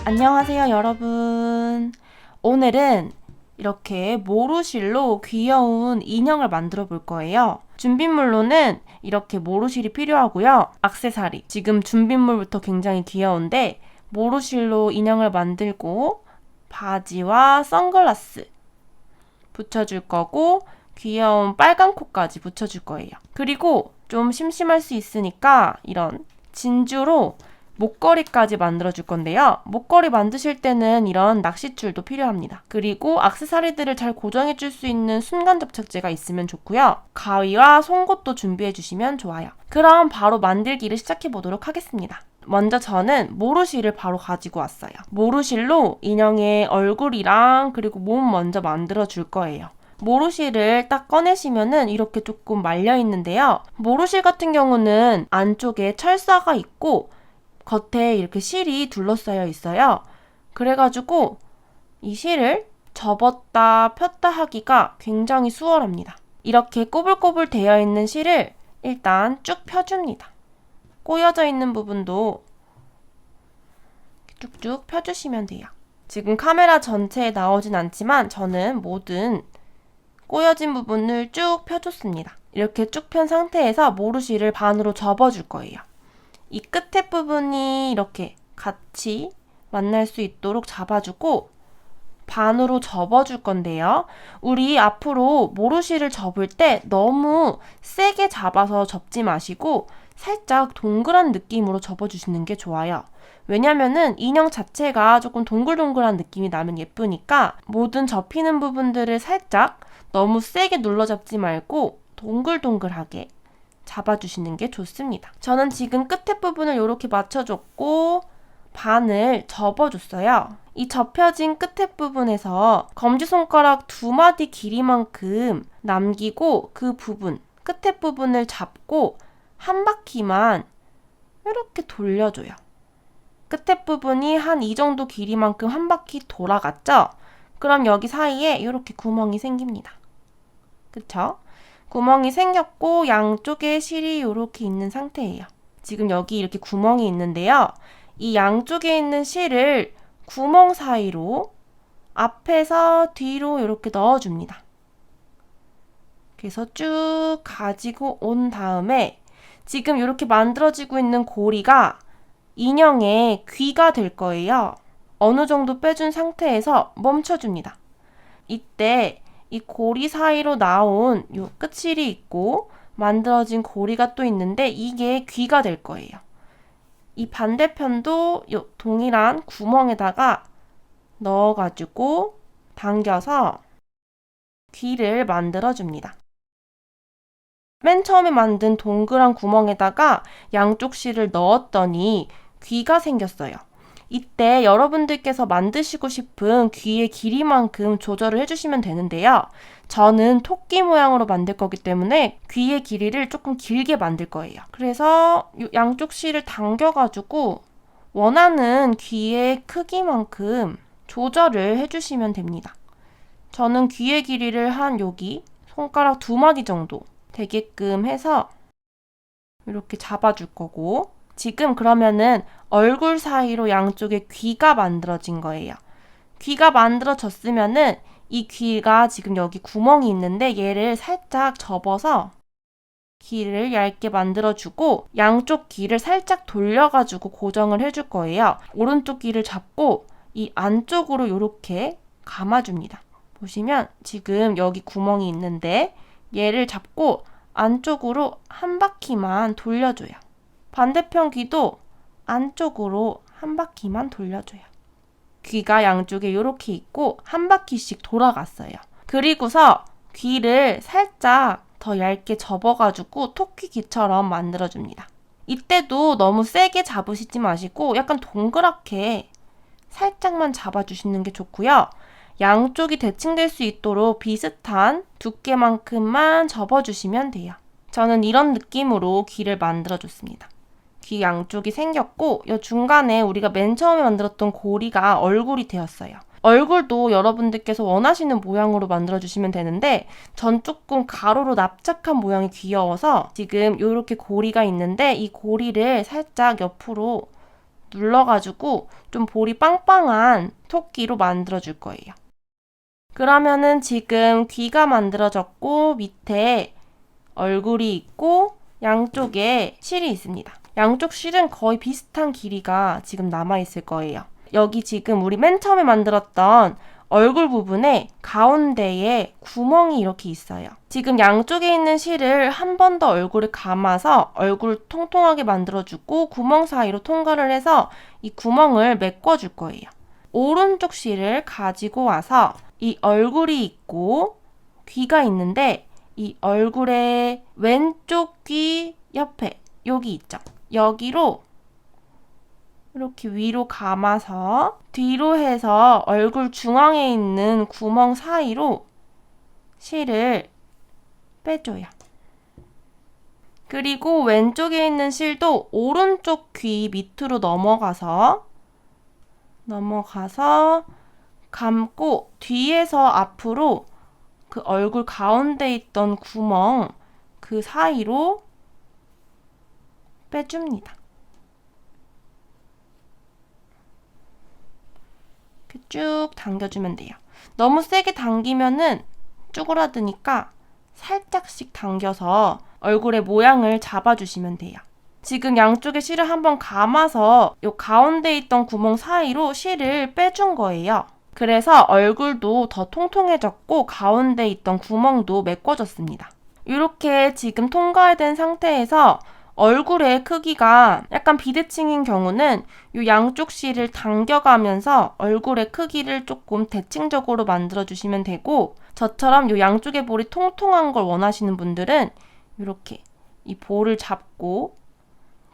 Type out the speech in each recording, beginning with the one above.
안녕하세요, 여러분. 오늘은 이렇게 모루실로 귀여운 인형을 만들어 볼 거예요. 준비물로는 이렇게 모루실이 필요하고요. 액세서리. 지금 준비물부터 굉장히 귀여운데 모루실로 인형을 만들고 바지와 선글라스 붙여줄 거고 귀여운 빨간 코까지 붙여줄 거예요. 그리고 좀 심심할 수 있으니까 이런 진주로 목걸이까지 만들어줄 건데요. 목걸이 만드실 때는 이런 낚싯줄도 필요합니다. 그리고 액세서리들을 잘 고정해줄 수 있는 순간 접착제가 있으면 좋고요. 가위와 송곳도 준비해주시면 좋아요. 그럼 바로 만들기를 시작해보도록 하겠습니다. 먼저 저는 모루실을 바로 가지고 왔어요. 모루실로 인형의 얼굴이랑 그리고 몸 먼저 만들어줄 거예요. 모루실을 딱 꺼내시면은 이렇게 조금 말려 있는데요. 모루실 같은 경우는 안쪽에 철사가 있고 겉에 이렇게 실이 둘러싸여 있어요. 그래가지고 이 실을 접었다 폈다 하기가 굉장히 수월합니다. 이렇게 꼬불꼬불 되어 있는 실을 일단 쭉 펴줍니다. 꼬여져 있는 부분도 쭉쭉 펴주시면 돼요. 지금 카메라 전체에 나오진 않지만 저는 모든 꼬여진 부분을 쭉 펴줬습니다. 이렇게 쭉 편 상태에서 모루실을 반으로 접어줄 거예요. 이 끝에 부분이 이렇게 같이 만날 수 있도록 잡아주고 반으로 접어줄 건데요. 우리 앞으로 모루실을 접을 때 너무 세게 잡아서 접지 마시고 살짝 동그란 느낌으로 접어주시는 게 좋아요. 왜냐면은 인형 자체가 조금 동글동글한 느낌이 나면 예쁘니까 모든 접히는 부분들을 살짝 너무 세게 눌러 잡지 말고 동글동글하게 잡아주시는 게 좋습니다. 저는 지금 끝에 부분을 이렇게 맞춰줬고 반을 접어줬어요. 이 접혀진 끝에 부분에서 검지손가락 2마디 길이만큼 남기고 그 부분, 끝에 부분을 잡고 한 바퀴만 이렇게 돌려줘요. 끝에 부분이 한 이 정도 길이만큼 한 바퀴 돌아갔죠? 그럼 여기 사이에 이렇게 구멍이 생깁니다. 그쵸? 구멍이 생겼고 양쪽에 실이 이렇게 있는 상태예요. 지금 여기 이렇게 구멍이 있는데요. 이 양쪽에 있는 실을 구멍 사이로 앞에서 뒤로 이렇게 넣어줍니다. 그래서 쭉 가지고 온 다음에 지금 이렇게 만들어지고 있는 고리가 인형의 귀가 될 거예요. 어느 정도 빼준 상태에서 멈춰줍니다. 이때 이 고리 사이로 나온 요 끝실이 있고 만들어진 고리가 또 있는데 이게 귀가 될 거예요. 이 반대편도 요 동일한 구멍에다가 넣어가지고 당겨서 귀를 만들어줍니다. 맨 처음에 만든 동그란 구멍에다가 양쪽 실을 넣었더니 귀가 생겼어요. 이때 여러분들께서 만드시고 싶은 귀의 길이만큼 조절을 해주시면 되는데요. 저는 토끼 모양으로 만들 거기 때문에 귀의 길이를 조금 길게 만들 거예요. 그래서 양쪽 실을 당겨가지고 원하는 귀의 크기만큼 조절을 해주시면 됩니다. 저는 귀의 길이를 한 여기 손가락 2마디 정도 되게끔 해서 이렇게 잡아줄 거고 지금 그러면은 얼굴 사이로 양쪽에 귀가 만들어진 거예요. 귀가 만들어졌으면은 이 귀가 지금 여기 구멍이 있는데 얘를 살짝 접어서 귀를 얇게 만들어주고 양쪽 귀를 살짝 돌려가지고 고정을 해줄 거예요. 오른쪽 귀를 잡고 이 안쪽으로 이렇게 감아줍니다. 보시면 지금 여기 구멍이 있는데 얘를 잡고 안쪽으로 한 바퀴만 돌려줘요. 반대편 귀도 안쪽으로 한 바퀴만 돌려줘요. 귀가 양쪽에 이렇게 있고 한 바퀴씩 돌아갔어요. 그리고서 귀를 살짝 더 얇게 접어가지고 토끼 귀처럼 만들어줍니다. 이때도 너무 세게 잡으시지 마시고 약간 동그랗게 살짝만 잡아주시는 게 좋고요. 양쪽이 대칭될 수 있도록 비슷한 두께만큼만 접어주시면 돼요. 저는 이런 느낌으로 귀를 만들어줬습니다. 귀 양쪽이 생겼고 이 중간에 우리가 맨 처음에 만들었던 고리가 얼굴이 되었어요. 얼굴도 여러분들께서 원하시는 모양으로 만들어주시면 되는데 전 조금 가로로 납작한 모양이 귀여워서 지금 이렇게 고리가 있는데 이 고리를 살짝 옆으로 눌러가지고 좀 볼이 빵빵한 토끼로 만들어줄 거예요. 그러면은 지금 귀가 만들어졌고 밑에 얼굴이 있고 양쪽에 실이 있습니다. 양쪽 실은 거의 비슷한 길이가 지금 남아있을 거예요. 여기 지금 우리 맨 처음에 만들었던 얼굴 부분에 가운데에 구멍이 이렇게 있어요. 지금 양쪽에 있는 실을 한 번 더 얼굴에 감아서 얼굴 통통하게 만들어주고 구멍 사이로 통과를 해서 이 구멍을 메꿔줄 거예요. 오른쪽 실을 가지고 와서 이 얼굴이 있고 귀가 있는데 이 얼굴의 왼쪽 귀 옆에 여기 있죠. 여기로 이렇게 위로 감아서 뒤로 해서 얼굴 중앙에 있는 구멍 사이로 실을 빼줘요. 그리고 왼쪽에 있는 실도 오른쪽 귀 밑으로 넘어가서 감고 뒤에서 앞으로 그 얼굴 가운데 있던 구멍 그 사이로 빼줍니다. 이렇게 쭉 당겨주면 돼요. 너무 세게 당기면은 쪼그라드니까 살짝씩 당겨서 얼굴의 모양을 잡아주시면 돼요. 지금 양쪽에 실을 한번 감아서 이 가운데 있던 구멍 사이로 실을 빼준 거예요. 그래서 얼굴도 더 통통해졌고 가운데 있던 구멍도 메꿔졌습니다. 이렇게 지금 통과된 상태에서 얼굴의 크기가 약간 비대칭인 경우는 이 양쪽 실을 당겨가면서 얼굴의 크기를 조금 대칭적으로 만들어주시면 되고, 저처럼 이 양쪽의 볼이 통통한 걸 원하시는 분들은 이렇게 이 볼을 잡고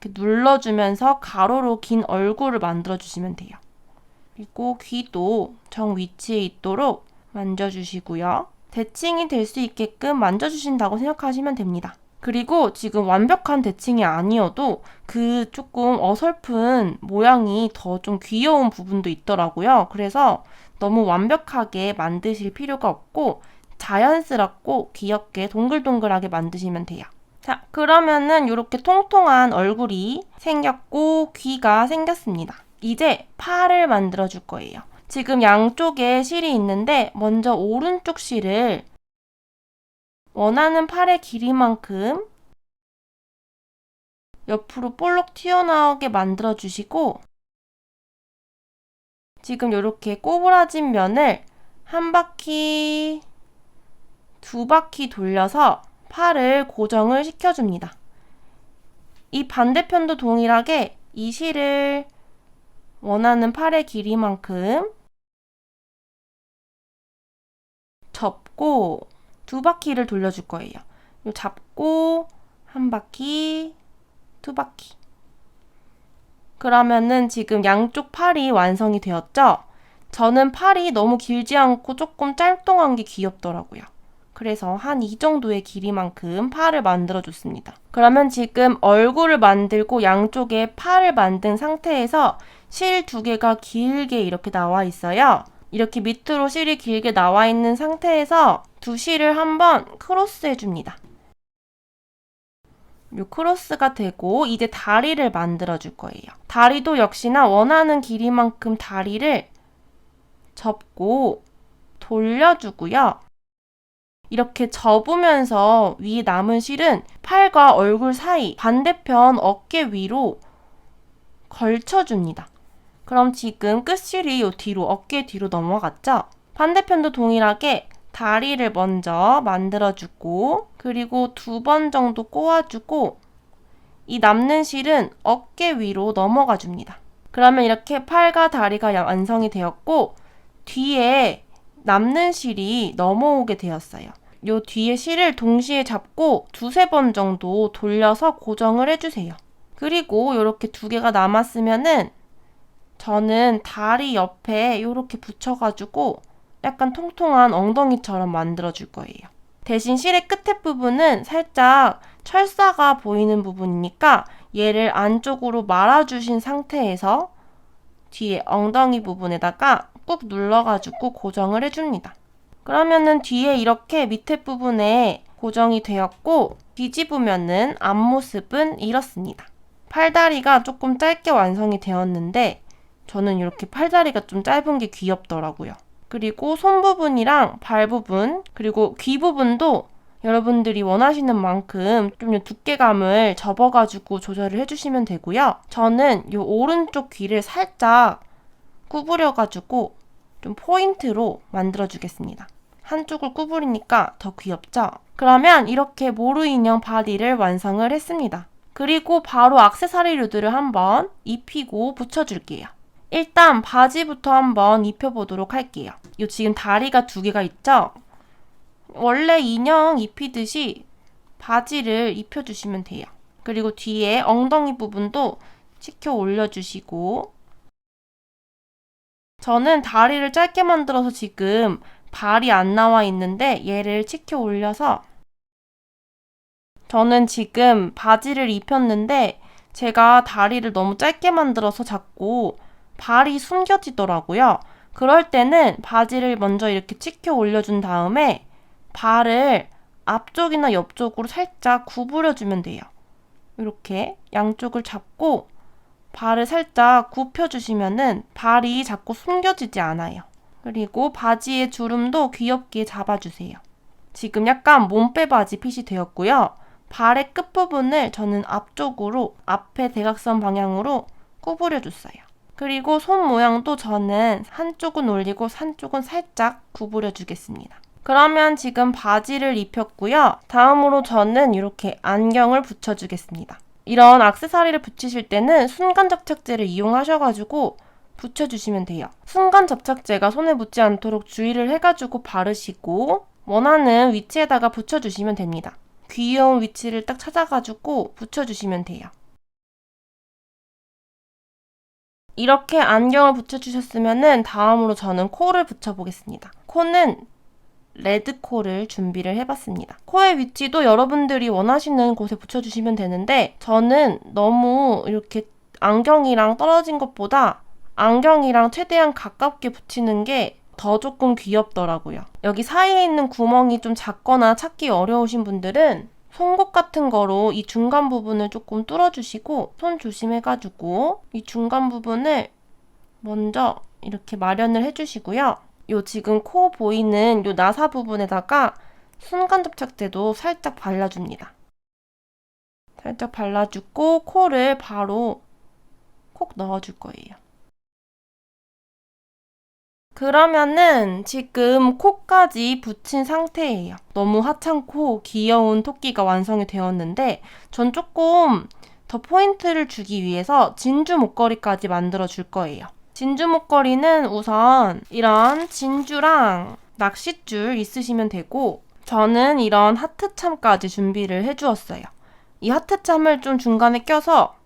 이렇게 눌러주면서 가로로 긴 얼굴을 만들어주시면 돼요. 그리고 귀도 정 위치에 있도록 만져주시고요. 대칭이 될 수 있게끔 만져주신다고 생각하시면 됩니다. 그리고 지금 완벽한 대칭이 아니어도 그 조금 어설픈 모양이 더 좀 귀여운 부분도 있더라고요. 그래서 너무 완벽하게 만드실 필요가 없고 자연스럽고 귀엽게 동글동글하게 만드시면 돼요. 자, 그러면은 이렇게 통통한 얼굴이 생겼고 귀가 생겼습니다. 이제 팔을 만들어 줄 거예요. 지금 양쪽에 실이 있는데 먼저 오른쪽 실을 원하는 팔의 길이만큼 옆으로 볼록 튀어나오게 만들어 주시고, 지금 이렇게 꼬부라진 면을 한 바퀴, 두 바퀴 돌려서 팔을 고정을 시켜줍니다. 이 반대편도 동일하게 이 실을 원하는 팔의 길이만큼 접고 두 바퀴를 돌려줄 거예요. 잡고 한 바퀴, 두 바퀴. 그러면은 지금 양쪽 팔이 완성이 되었죠? 저는 팔이 너무 길지 않고 조금 짤뚱한 게 귀엽더라고요. 그래서 한 이 정도의 길이만큼 팔을 만들어줬습니다. 그러면 지금 얼굴을 만들고 양쪽에 팔을 만든 상태에서 실 두 개가 길게 이렇게 나와 있어요. 이렇게 밑으로 실이 길게 나와 있는 상태에서 두 실을 한번 크로스 해줍니다. 요 크로스가 되고 이제 다리를 만들어 줄 거예요. 다리도 역시나 원하는 길이만큼 다리를 접고 돌려주고요. 이렇게 접으면서 위에 남은 실은 팔과 얼굴 사이 반대편 어깨 위로 걸쳐줍니다. 그럼 지금 끝실이 요 뒤로 어깨 뒤로 넘어갔죠? 반대편도 동일하게 다리를 먼저 만들어주고 그리고 두 번 정도 꼬아주고 이 남는 실은 어깨 위로 넘어가 줍니다. 그러면 이렇게 팔과 다리가 완성이 되었고 뒤에 남는 실이 넘어오게 되었어요. 요 뒤에 실을 동시에 잡고 두세 번 정도 돌려서 고정을 해주세요. 그리고 이렇게 두 개가 남았으면은 저는 다리 옆에 이렇게 붙여가지고 약간 통통한 엉덩이처럼 만들어줄 거예요. 대신 실의 끝에 부분은 살짝 철사가 보이는 부분이니까 얘를 안쪽으로 말아주신 상태에서 뒤에 엉덩이 부분에다가 꾹 눌러가지고 고정을 해줍니다. 그러면은 뒤에 이렇게 밑에 부분에 고정이 되었고 뒤집으면은 앞모습은 이렇습니다. 팔다리가 조금 짧게 완성이 되었는데 저는 이렇게 팔다리가 좀 짧은 게 귀엽더라고요. 그리고 손 부분이랑 발 부분, 그리고 귀 부분도 여러분들이 원하시는 만큼 좀 두께감을 접어가지고 조절을 해주시면 되고요. 저는 이 오른쪽 귀를 살짝 구부려가지고 좀 포인트로 만들어주겠습니다. 한쪽을 구부리니까 더 귀엽죠? 그러면 이렇게 모루 인형 바디를 완성을 했습니다. 그리고 바로 액세서리류들을 한번 입히고 붙여줄게요. 일단 바지부터 한번 입혀보도록 할게요. 요 지금 다리가 2개가 있죠? 원래 인형 입히듯이 바지를 입혀주시면 돼요. 그리고 뒤에 엉덩이 부분도 치켜 올려주시고, 저는 다리를 짧게 만들어서 지금 발이 안 나와 있는데 얘를 치켜 올려서, 저는 지금 바지를 입혔는데 제가 다리를 너무 짧게 만들어서 자꾸 발이 숨겨지더라고요. 그럴 때는 바지를 먼저 이렇게 치켜 올려준 다음에 발을 앞쪽이나 옆쪽으로 살짝 구부려주면 돼요. 이렇게 양쪽을 잡고 발을 살짝 굽혀주시면은 발이 자꾸 숨겨지지 않아요. 그리고 바지의 주름도 귀엽게 잡아주세요. 지금 약간 몸빼 바지 핏이 되었고요. 발의 끝부분을 저는 앞쪽으로, 앞에 대각선 방향으로 구부려줬어요. 그리고 손 모양도 저는 한쪽은 올리고 한쪽은 살짝 구부려주겠습니다. 그러면 지금 바지를 입혔고요. 다음으로 저는 이렇게 안경을 붙여주겠습니다. 이런 액세서리를 붙이실 때는 순간 접착제를 이용하셔가지고 붙여주시면 돼요. 순간 접착제가 손에 묻지 않도록 주의를 해가지고 바르시고 원하는 위치에다가 붙여주시면 됩니다. 귀여운 위치를 딱 찾아가지고 붙여주시면 돼요. 이렇게 안경을 붙여주셨으면 다음으로 저는 코를 붙여보겠습니다. 코는 레드코를 준비를 해봤습니다. 코의 위치도 여러분들이 원하시는 곳에 붙여주시면 되는데 저는 너무 이렇게 안경이랑 떨어진 것보다 안경이랑 최대한 가깝게 붙이는 게 더 조금 귀엽더라고요. 여기 사이에 있는 구멍이 좀 작거나 찾기 어려우신 분들은 송곳 같은 거로 이 중간 부분을 조금 뚫어주시고 손 조심해가지고 이 중간 부분을 먼저 이렇게 마련을 해주시고요. 요 지금 코 보이는 요 나사 부분에다가 순간 접착제도 살짝 발라줍니다. 살짝 발라주고 코를 바로 콕 넣어줄 거예요. 그러면은 지금 코까지 붙인 상태예요. 너무 하찮고 귀여운 토끼가 완성이 되었는데 전 조금 더 포인트를 주기 위해서 진주 목걸이까지 만들어 줄 거예요. 진주 목걸이는 우선 이런 진주랑 낚싯줄 있으시면 되고 저는 이런 하트참까지 준비를 해주었어요. 이 하트참을 좀 중간에 껴서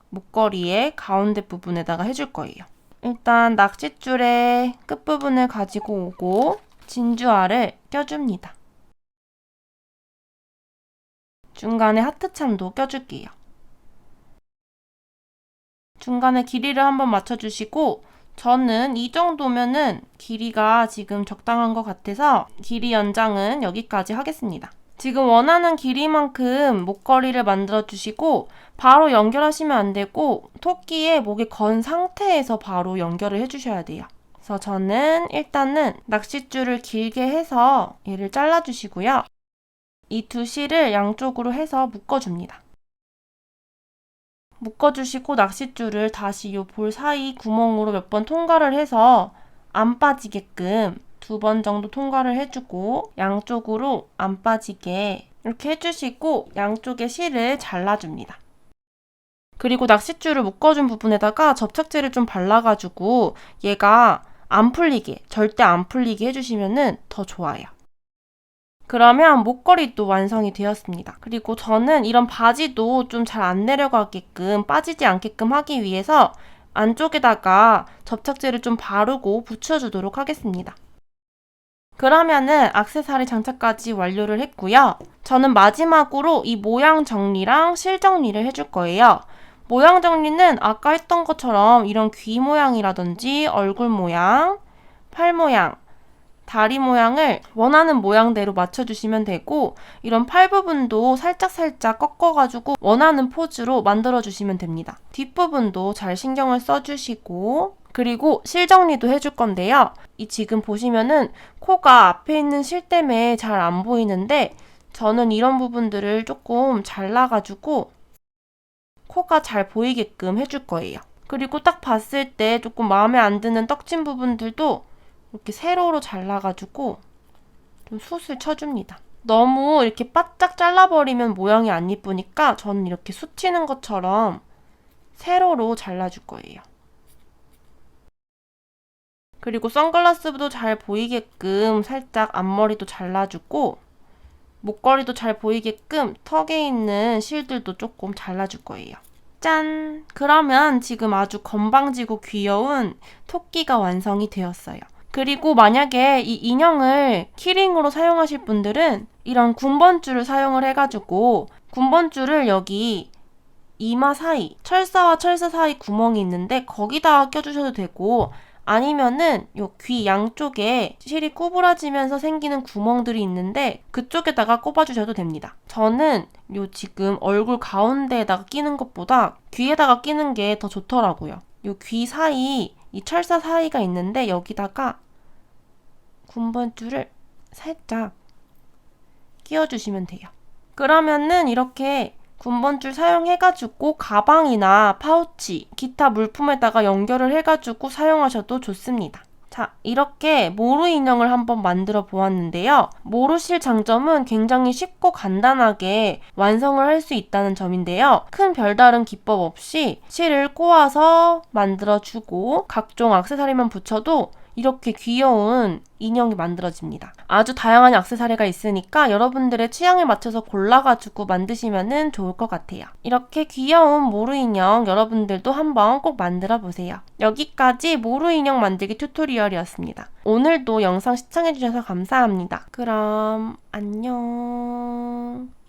목걸이의 가운데 부분에다가 해줄 거예요. 일단 낚싯줄의 끝부분을 가지고 오고 진주알을 껴줍니다. 중간에 하트참도 껴줄게요. 중간에 길이를 한번 맞춰주시고 저는 이 정도면은 길이가 지금 적당한 것 같아서 길이 연장은 여기까지 하겠습니다. 지금 원하는 길이만큼 목걸이를 만들어주시고 바로 연결하시면 안 되고 토끼의 목에 건 상태에서 바로 연결을 해주셔야 돼요. 그래서 저는 일단은 낚싯줄을 길게 해서 얘를 잘라주시고요. 이 두 실을 양쪽으로 해서 묶어줍니다. 묶어주시고 낚싯줄을 다시 이 볼 사이 구멍으로 몇 번 통과를 해서 안 빠지게끔 2번 정도 통과를 해주고 양쪽으로 안 빠지게 이렇게 해주시고 양쪽에 실을 잘라줍니다. 그리고 낚싯줄을 묶어준 부분에다가 접착제를 좀 발라가지고 얘가 안 풀리게, 절대 안 풀리게 해주시면 더 좋아요. 그러면 목걸이도 완성이 되었습니다. 그리고 저는 이런 바지도 좀 잘 안 내려가게끔 빠지지 않게끔 하기 위해서 안쪽에다가 접착제를 좀 바르고 붙여주도록 하겠습니다. 그러면은 액세서리 장착까지 완료를 했고요. 저는 마지막으로 이 모양 정리랑 실 정리를 해줄 거예요. 모양 정리는 아까 했던 것처럼 이런 귀 모양이라든지 얼굴 모양, 팔 모양 다리 모양을 원하는 모양대로 맞춰주시면 되고 이런 팔 부분도 살짝살짝 꺾어가지고 원하는 포즈로 만들어주시면 됩니다. 뒷부분도 잘 신경을 써주시고 그리고 실 정리도 해줄 건데요. 이 지금 보시면은 코가 앞에 있는 실 때문에 잘 안 보이는데 저는 이런 부분들을 조금 잘라가지고 코가 잘 보이게끔 해줄 거예요. 그리고 딱 봤을 때 조금 마음에 안 드는 떡진 부분들도 이렇게 세로로 잘라가지고 좀 숱을 쳐줍니다. 너무 이렇게 바짝 잘라버리면 모양이 안 이쁘니까 저는 이렇게 숱 튀는 것처럼 세로로 잘라줄 거예요. 그리고 선글라스도 잘 보이게끔 살짝 앞머리도 잘라주고 목걸이도 잘 보이게끔 턱에 있는 실들도 조금 잘라줄 거예요. 짠! 그러면 지금 아주 건방지고 귀여운 토끼가 완성이 되었어요. 그리고 만약에 이 인형을 키링으로 사용하실 분들은 이런 군번줄을 사용을 해가지고 군번줄을 여기 이마 사이, 철사와 철사 사이 구멍이 있는데 거기다가 껴주셔도 되고 아니면은 요 귀 양쪽에 실이 구부러지면서 생기는 구멍들이 있는데 그쪽에다가 꼽아주셔도 됩니다. 저는 요 지금 얼굴 가운데에다가 끼는 것보다 귀에다가 끼는 게 더 좋더라고요. 요 귀 사이, 이 철사 사이가 있는데 여기다가 군번줄을 살짝 끼워주시면 돼요. 그러면은 이렇게 군번줄 사용해가지고 가방이나 파우치, 기타 물품에다가 연결을 해가지고 사용하셔도 좋습니다. 자, 이렇게 모루 인형을 한번 만들어 보았는데요. 모루실 장점은 굉장히 쉽고 간단하게 완성을 할 수 있다는 점인데요. 큰 별다른 기법 없이 실을 꼬아서 만들어주고 각종 액세서리만 붙여도 이렇게 귀여운 인형이 만들어집니다. 아주 다양한 액세서리가 있으니까 여러분들의 취향에 맞춰서 골라가지고 만드시면 좋을 것 같아요. 이렇게 귀여운 모루 인형 여러분들도 한번 꼭 만들어 보세요. 여기까지 모루 인형 만들기 튜토리얼이었습니다. 오늘도 영상 시청해주셔서 감사합니다. 그럼 안녕.